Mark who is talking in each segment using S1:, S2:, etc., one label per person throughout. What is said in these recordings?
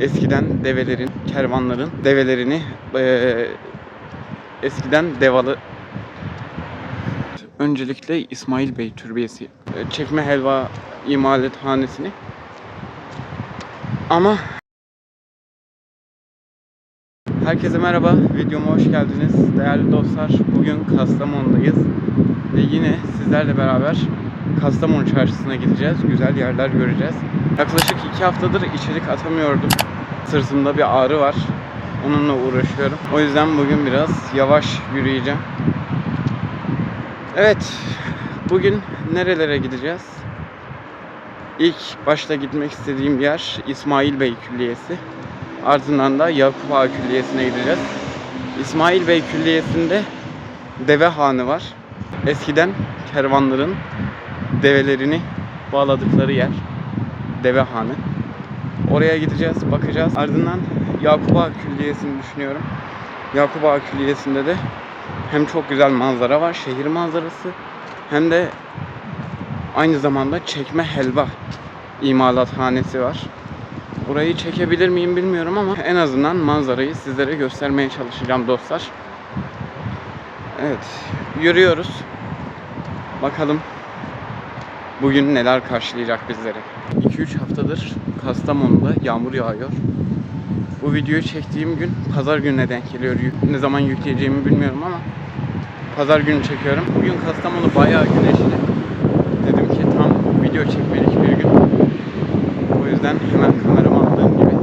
S1: eskiden develerin, kervanların develerini eskiden devalı. Öncelikle İsmail Bey Türbesi, çekme helva imalathanesini. Ama herkese merhaba, videoma hoş geldiniz değerli dostlar. Bugün Kastamonu'dayız ve yine sizlerle beraber Kastamonu çarşısına gideceğiz. Güzel yerler göreceğiz. Yaklaşık 2 haftadır içerik atamıyordum. Sırtımda bir ağrı var. Onunla uğraşıyorum. O yüzden bugün biraz yavaş yürüyeceğim. Evet, bugün nerelere gideceğiz? İlk başta gitmek istediğim yer İsmail Bey Külliyesi. Ardından da Yakup Ağa Külliyesi'ne gideceğiz. İsmail Bey Külliyesi'nde deve hanı var. Eskiden kervanların develerini bağladıkları yer. Deve hanı. Oraya gideceğiz, bakacağız. Ardından Yakup Ağa Külliyesi'ni düşünüyorum. Yakup Ağa Külliyesi'nde de hem çok güzel manzara var, şehir manzarası, hem de aynı zamanda çekme helva imalathanesi var. Burayı çekebilir miyim bilmiyorum ama en azından manzarayı sizlere göstermeye çalışacağım dostlar. Evet, yürüyoruz. Bakalım bugün neler karşılayacak bizleri. 2-3 haftadır Kastamonu'da yağmur yağıyor. Bu videoyu çektiğim gün pazar gününe denk geliyor. Ne zaman yükleyeceğimi bilmiyorum ama pazar günü çekiyorum. Bugün Kastamonu bayağı güneşli. Dedim ki tam video çekmelik bir gün. O yüzden hemen kameramı aldığım gibi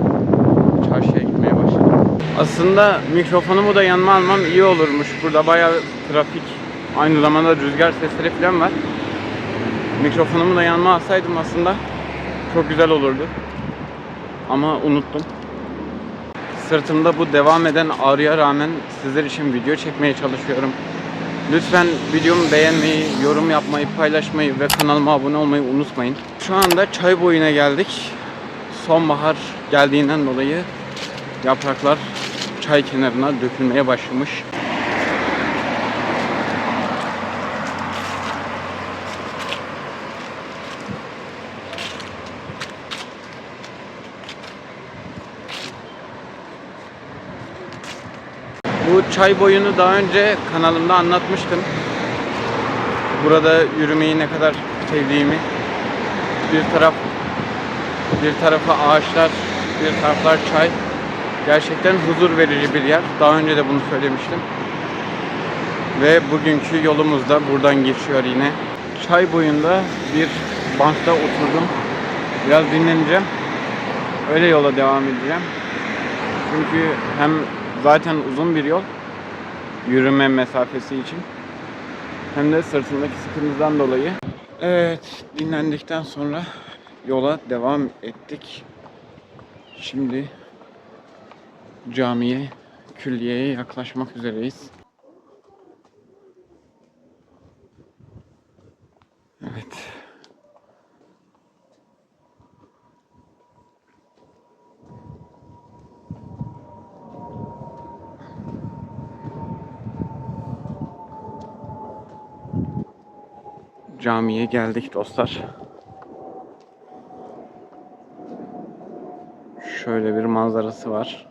S1: çarşıya gitmeye başladım. Aslında mikrofonumu da yanıma almam iyi olurmuş. Burada bayağı trafik, aynı zamanda rüzgar sesleri falan var. Mikrofonumu da yanıma alsaydım aslında çok güzel olurdu. Ama unuttum. Sırtımda bu devam eden ağrıya rağmen sizler için video çekmeye çalışıyorum. Lütfen videomu beğenmeyi, yorum yapmayı, paylaşmayı ve kanalıma abone olmayı unutmayın. Şu anda çay boyuna geldik. Sonbahar geldiğinden dolayı yapraklar çay kenarına dökülmeye başlamış. Bu çay boyunu daha önce kanalımda anlatmıştım. Burada yürümeyi ne kadar sevdiğimi. Bir tarafı ağaçlar, bir taraflar çay. Gerçekten huzur verici bir yer. Daha önce de bunu söylemiştim. Ve bugünkü yolumuz da buradan geçiyor yine. Çay boyunda bir bankta oturdum. Biraz dinleneceğim. Öyle yola devam edeceğim. Çünkü hem zaten uzun bir yol, yürüme mesafesi için, hem de sırtımdaki sıkıntıdan dolayı. Evet, dinlendikten sonra yola devam ettik. Şimdi camiye, külliyeye yaklaşmak üzereyiz. Evet. Camiye geldik dostlar. Şöyle bir manzarası var.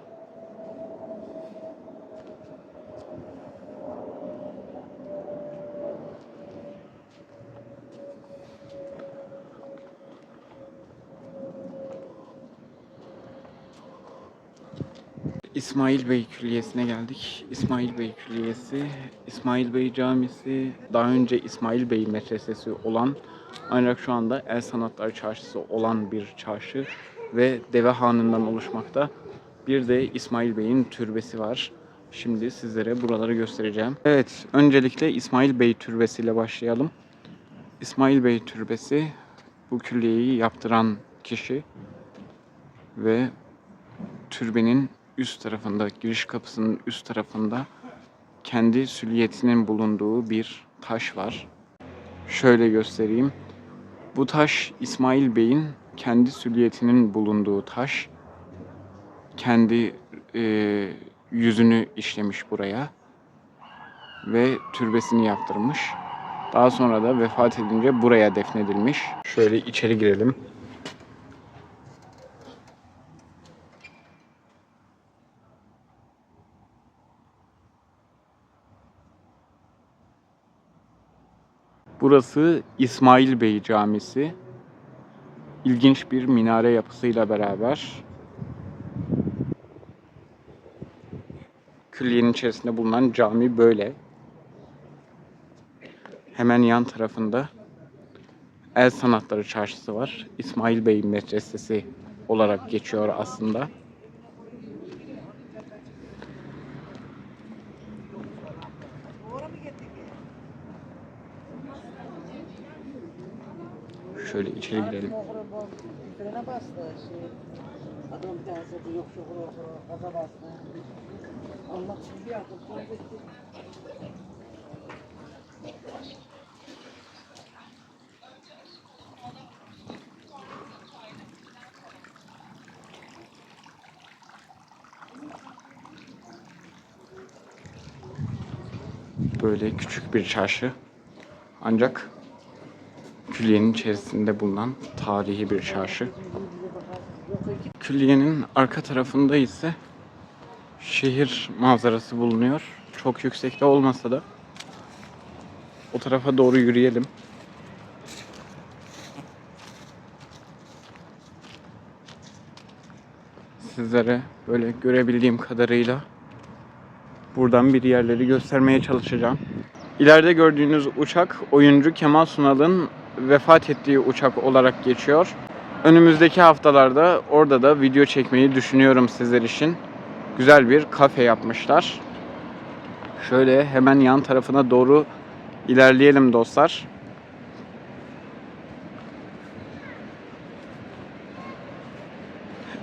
S1: İsmail Bey Külliyesi'ne geldik. İsmail Bey Külliyesi, İsmail Bey Camisi, daha önce İsmail Bey Medresesi olan, ancak şu anda El Sanatlar Çarşısı olan bir çarşı ve deve hanından oluşmakta. Bir de İsmail Bey'in türbesi var. Şimdi sizlere buraları göstereceğim. Evet, öncelikle İsmail Bey Türbesi ile başlayalım. İsmail Bey Türbesi, bu külliyeyi yaptıran kişi ve türbenin üst tarafında, giriş kapısının üst tarafında kendi süliyetinin bulunduğu bir taş var. Şöyle göstereyim. Bu taş İsmail Bey'in kendi süliyetinin bulunduğu taş. Kendi yüzünü işlemiş buraya ve türbesini yaptırmış. Daha sonra da vefat edince buraya defnedilmiş. Şöyle içeri girelim. Burası İsmail Bey Camisi. İlginç bir minare yapısıyla beraber külliyenin içerisinde bulunan cami böyle. Hemen yan tarafında El Sanatları Çarşısı var. İsmail Bey Medresesi olarak geçiyor aslında. Şöyle içeri girelim. Böyle küçük bir çarşı. Ancak külliyenin içerisinde bulunan tarihi bir çarşı. Külliyenin arka tarafında ise şehir manzarası bulunuyor. Çok yüksekte olmasa da o tarafa doğru yürüyelim. Sizlere böyle görebildiğim kadarıyla buradan bir yerleri göstermeye çalışacağım. İleride gördüğünüz uçak oyuncu Kemal Sunal'ın vefat ettiği uçak olarak geçiyor. Önümüzdeki haftalarda orada da video çekmeyi düşünüyorum sizler için. Güzel bir kafe yapmışlar. Şöyle hemen yan tarafına doğru ilerleyelim dostlar.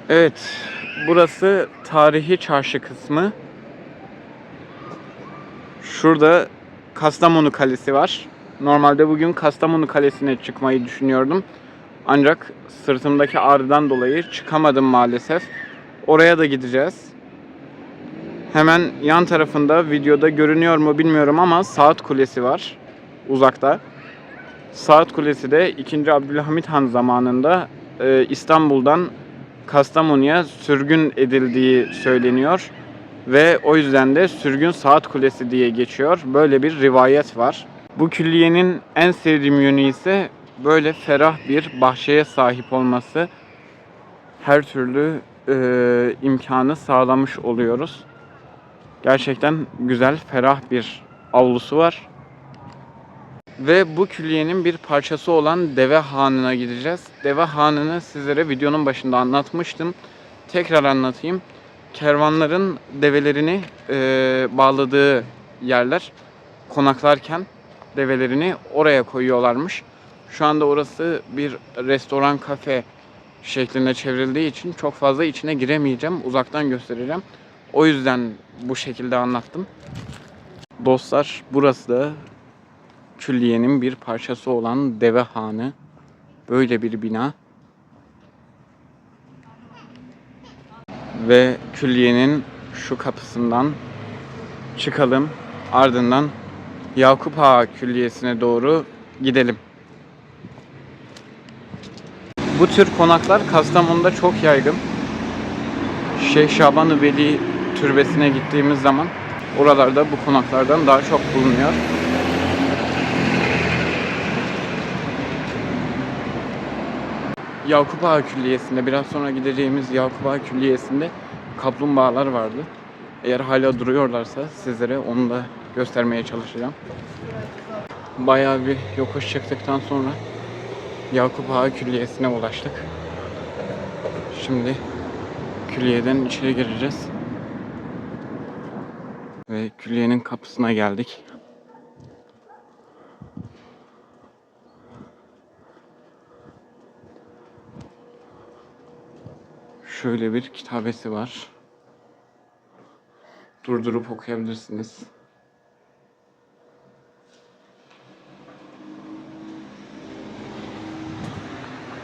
S1: Evet, burası tarihi çarşı kısmı. Şurada Kastamonu Kalesi var. Normalde bugün Kastamonu Kalesi'ne çıkmayı düşünüyordum. Ancak sırtımdaki ağrıdan dolayı çıkamadım maalesef. Oraya da gideceğiz. Hemen yan tarafında videoda görünüyor mu bilmiyorum ama Saat Kulesi var uzakta. Saat Kulesi de 2. Abdülhamit Han zamanında İstanbul'dan Kastamonu'ya sürgün edildiği söyleniyor. Ve o yüzden de Sürgün Saat Kulesi diye geçiyor. Böyle bir rivayet var. Bu külliyenin en sevdiğim yönü ise böyle ferah bir bahçeye sahip olması. Her türlü imkanı sağlamış oluyoruz. Gerçekten güzel, ferah bir avlusu var. Ve bu külliyenin bir parçası olan Deve Hanı'na gideceğiz. Deve Hanı'nı sizlere videonun başında anlatmıştım. Tekrar anlatayım. Kervanların develerini bağladığı yerler, konaklarken develerini oraya koyuyorlarmış. Şu anda orası bir restoran, kafe şeklinde çevrildiği için çok fazla içine giremeyeceğim. Uzaktan göstereceğim. O yüzden bu şekilde anlattım. Dostlar, burası da külliyenin bir parçası olan Deve Hanı. Böyle bir bina. Ve külliyenin şu kapısından çıkalım. Ardından Yakup Ağa Külliyesi'ne doğru gidelim. Bu tür konaklar Kastamonu'da çok yaygın. Şeyh Şaban Veli Türbesi'ne gittiğimiz zaman oralarda bu konaklardan daha çok bulunuyor. Yakup Ağa Külliyesi'nde, biraz sonra gideceğimiz Yakup Ağa Külliyesi'nde kaplumbağalar vardı. Eğer hala duruyorlarsa sizlere onu da göstermeye çalışacağım. Bayağı bir yokuş çıktıktan sonra Yakup Ağa Külliyesi'ne ulaştık. Şimdi külliyeden içeri gireceğiz. Ve külliyenin kapısına geldik. Şöyle bir kitabesi var. Durdurup okuyabilirsiniz.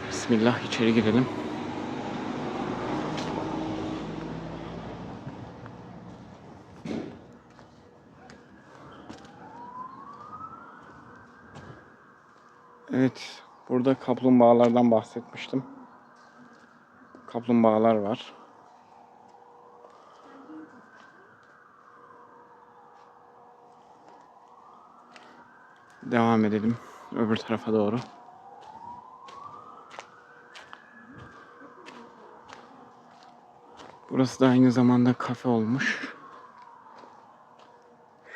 S1: Bismillah, içeri girelim. Evet, burada kaplumbağalardan bahsetmiştim. Kaplumbağalar var. Devam edelim. Öbür tarafa doğru. Burası da aynı zamanda kafe olmuş.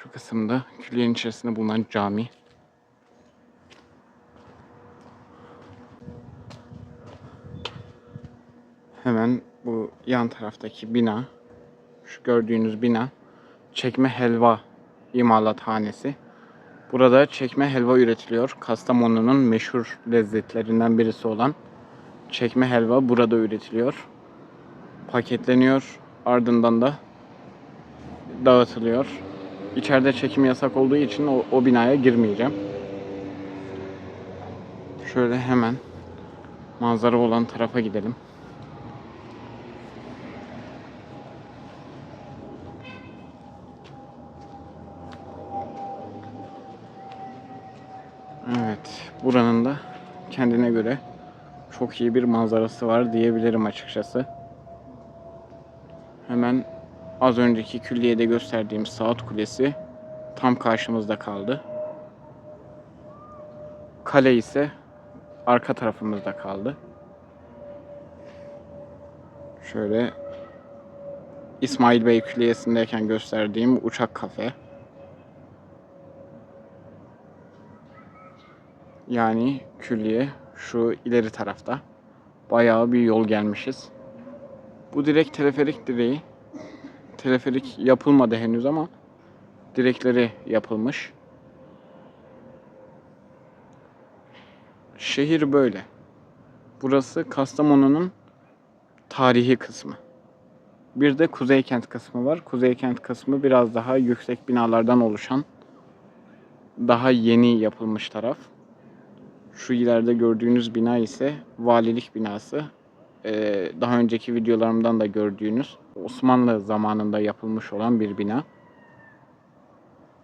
S1: Şu kısımda külliyenin içerisinde bulunan cami. Hemen bu yan taraftaki bina, şu gördüğünüz bina çekme helva imalathanesi. Burada çekme helva üretiliyor. Kastamonu'nun meşhur lezzetlerinden birisi olan çekme helva burada üretiliyor. Paketleniyor, ardından da dağıtılıyor. İçeride çekim yasak olduğu için o binaya girmeyeceğim. Şöyle hemen manzara olan tarafa gidelim. Evet, buranın da kendine göre çok iyi bir manzarası var diyebilirim açıkçası. Hemen az önceki külliyede gösterdiğim saat kulesi tam karşımızda kaldı. Kale ise arka tarafımızda kaldı. Şöyle İsmail Bey Külliyesi'ndeyken gösterdiğim uçak kafe. Yani külliye şu ileri tarafta. Bayağı bir yol gelmişiz. Bu direkt teleferik direği. Teleferik yapılmadı henüz ama direkleri yapılmış. Şehir böyle. Burası Kastamonu'nun tarihi kısmı. Bir de Kuzeykent kısmı var. Kuzeykent kısmı biraz daha yüksek binalardan oluşan, daha yeni yapılmış taraf. Şu ileride gördüğünüz bina ise valilik binası. Daha önceki videolarımdan da gördüğünüz Osmanlı zamanında yapılmış olan bir bina.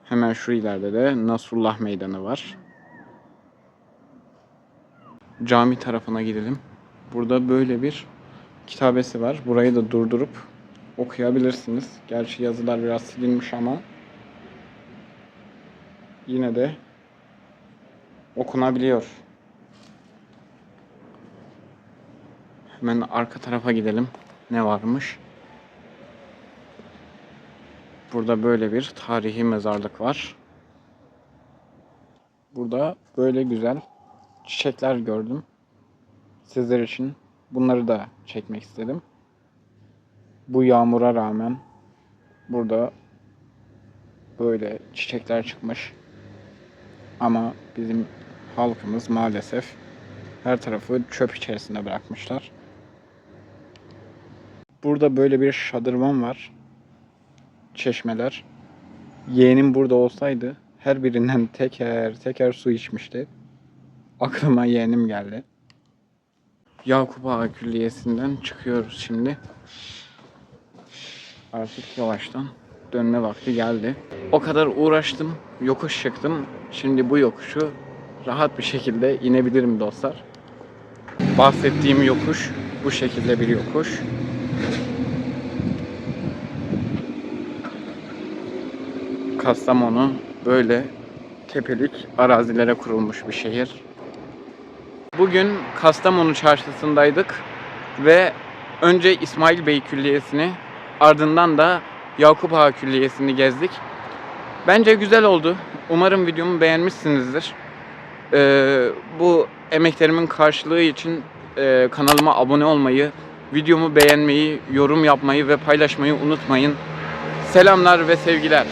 S1: Hemen şu ileride de Nasrullah Meydanı var. Cami tarafına gidelim. Burada böyle bir kitabesi var. Burayı da durdurup okuyabilirsiniz. Gerçi yazılar biraz silinmiş ama yine de okunabiliyor. Hemen arka tarafa gidelim. Ne varmış? Burada böyle bir tarihi mezarlık var. Burada böyle güzel çiçekler gördüm. Sizler için bunları da çekmek istedim. Bu yağmura rağmen burada böyle çiçekler çıkmış. Ama bizim halkımız maalesef her tarafı çöp içerisinde bırakmışlar. Burada böyle bir şadırvan var. Çeşmeler. Yeğenim burada olsaydı her birinden teker teker su içmişti. Aklıma yeğenim geldi. Yakup Ağa Külliyesi'nden çıkıyoruz şimdi. Artık yavaştan dönme vakti geldi. O kadar uğraştım, yokuş çıktım. Şimdi bu yokuşu rahat bir şekilde inebilirim dostlar. Bahsettiğim yokuş bu şekilde bir yokuş. Kastamonu böyle tepelik arazilere kurulmuş bir şehir. Bugün Kastamonu çarşısındaydık ve önce İsmail Bey Külliyesi'ni, ardından da Yakup Ağa Külliyesi'ni gezdik. Bence güzel oldu. Umarım videomu beğenmişsinizdir. Bu emeklerimin karşılığı için kanalıma abone olmayı, videomu beğenmeyi, yorum yapmayı ve paylaşmayı unutmayın. Selamlar ve sevgiler.